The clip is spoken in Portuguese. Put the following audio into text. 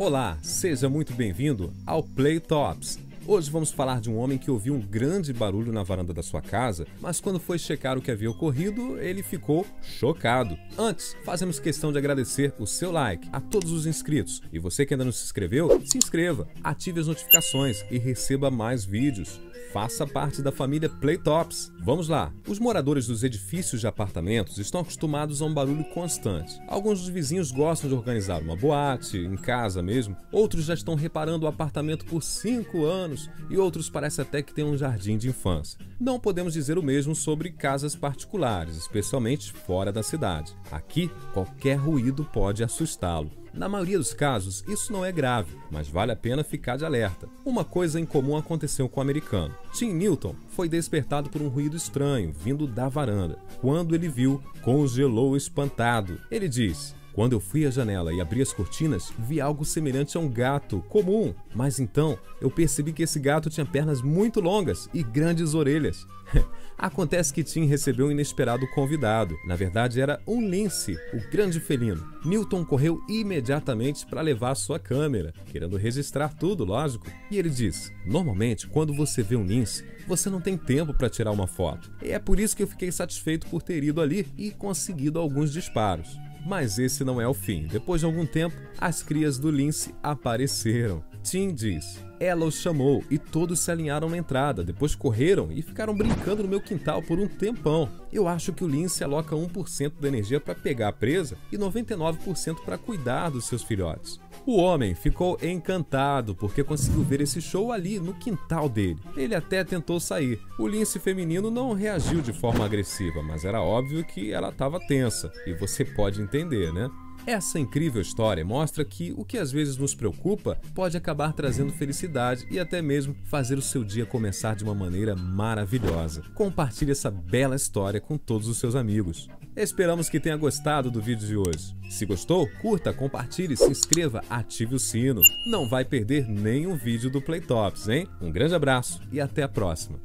Olá, seja muito bem-vindo ao Playtops. Hoje vamos falar de um homem que ouviu um grande barulho na varanda da sua casa, mas quando foi checar o que havia ocorrido, ele ficou chocado. Antes, fazemos questão de agradecer o seu like a todos os inscritos. E você que ainda não se inscreveu, se inscreva, ative as notificações e receba mais vídeos. Faça parte da família Playtops. Vamos lá! Os moradores dos edifícios de apartamentos estão acostumados a um barulho constante. Alguns dos vizinhos gostam de organizar uma boate, em casa mesmo. Outros já estão reparando o apartamento por 5 anos e outros parece até que têm um jardim de infância. Não podemos dizer o mesmo sobre casas particulares, especialmente fora da cidade. Aqui, qualquer ruído pode assustá-lo. Na maioria dos casos, isso não é grave, mas vale a pena ficar de alerta. Uma coisa incomum aconteceu com o americano. Tim Newton foi despertado por um ruído estranho vindo da varanda. Quando ele viu, congelou espantado. Ele disse: "Quando eu fui à janela e abri as cortinas, vi algo semelhante a um gato comum. Mas então, eu percebi que esse gato tinha pernas muito longas e grandes orelhas." Acontece que Tim recebeu um inesperado convidado. Na verdade, era um lince, o grande felino. Newton correu imediatamente para levar a sua câmera, querendo registrar tudo, lógico. E ele disse: "Normalmente, quando você vê um lince, você não tem tempo para tirar uma foto. E é por isso que eu fiquei satisfeito por ter ido ali e conseguido alguns disparos." Mas esse não é o fim. Depois de algum tempo, as crias do lince apareceram. Tim diz: "Ela os chamou e todos se alinharam na entrada, depois correram e ficaram brincando no meu quintal por um tempão. Eu acho que o lince aloca 1% da energia para pegar a presa e 99% para cuidar dos seus filhotes." O homem ficou encantado porque conseguiu ver esse show ali no quintal dele. Ele até tentou sair. O lince feminino não reagiu de forma agressiva, mas era óbvio que ela estava tensa. E você pode entender, né? Essa incrível história mostra que o que às vezes nos preocupa pode acabar trazendo felicidade e até mesmo fazer o seu dia começar de uma maneira maravilhosa. Compartilhe essa bela história com todos os seus amigos. Esperamos que tenha gostado do vídeo de hoje. Se gostou, curta, compartilhe, se inscreva, ative o sino. Não vai perder nenhum vídeo do Playtops, hein? Um grande abraço e até a próxima!